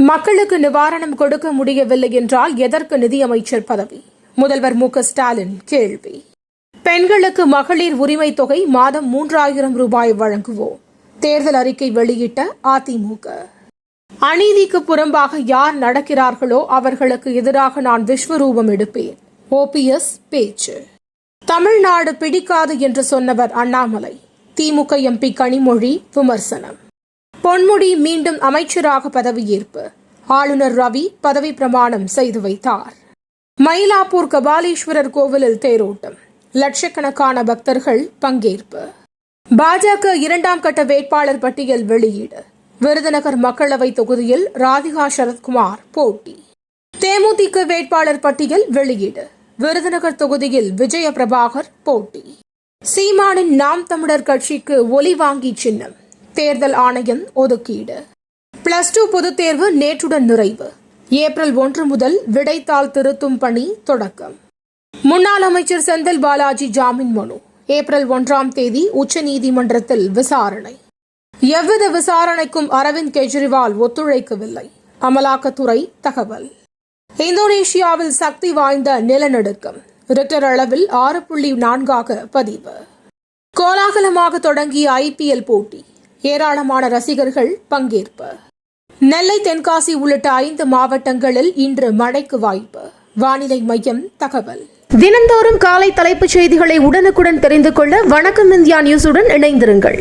மக்களுக்கு நிவாரணம் கொடுக்க முடியவில்லை என்றால் எதற்கு நிதியமைச்சர் பதவி? முதல்வர் மு.க.ஸ்டாலின் கேள்வி. பெண்களுக்கு மகளிர் உரிமை தொகை மாதம் 3000 ரூபாய் வழங்குவோம். தேர்தல் அறிக்கை வெளியிட்ட அதிமுக. அநீதிக்கு புறம்பாக யார் நடக்கிறார்களோ அவர்களுக்கு எதிராக நான் விஸ்வரூபம் எடுப்பேன். ஓபிஎஸ் பேச்சு. தமிழ்நாடு பிடிக்காது என்று சொன்னவர் அண்ணாமலை. திமுக எம்பி கனிமொழி விமர்சனம். பொன்முடி மீண்டும் அமைச்சராக பதவியேற்பு. ஆளுநர் ரவி பதவி பிரமாணம் செய்து வைத்தார். மயிலாப்பூர் கபாலீஸ்வரர் கோவிலில் தேரோட்டம். லட்சக்கணக்கான பக்தர்கள் பங்கேற்பு. பாஜக 2ஆம் கட்ட வேட்பாளர் பட்டியல் வெளியீடு. விருதுநகர் மக்களவை தொகுதியில் ராதிகா சரத்குமார் போட்டி. தேமுதிக வேட்பாளர் பட்டியல் வெளியீடு. விருதுநகர் தொகுதியில் விஜய பிரபாகர் போட்டி. சீமானின் நாம் தமிழர் கட்சிக்கு ஒலி வாங்கி சின்னம். தேர்தல் ஆணையம் ஒதுக்கீடு. +2 பொதுத் தேர்வு நேற்றுடன் நிறைவு. ஏப்ரல் 1 முதல் விடைத்தாள் திருத்தும் பணி தொடக்கம். முன்னாள் அமைச்சர் செந்தில் பாலாஜி ஜாமீன் மனு ஏப்ரல் 1ஆம் தேதி உச்சநீதிமன்றத்தில் விசாரணை. எவ்வித விசாரணைக்கும் அரவிந்த் கெஜ்ரிவால் ஒத்துழைக்கவில்லை. அமலாக்கத்துறை தகவல். இந்தோனேஷியாவில் சக்தி வாய்ந்த நிலநடுக்கம். ரிக்டர் அளவில் 6.4 பதிவு. கோலாகலமாக தொடங்கிய IPL போட்டி. ஏராளமான ரசிகர்கள் பங்கேற்பு. நெல்லை, தென்காசி உள்ளிட்ட 5 மாவட்டங்களில் இன்று மழைக்கு வாய்ப்பு. வானிலை மையம் தகவல். தினந்தோறும் காலை தலைப்புச் செய்திகளை உடனுக்குடன் தெரிந்து கொள்ள வணக்கம் இந்தியா நியூஸுடன் இணைந்திருங்கள்.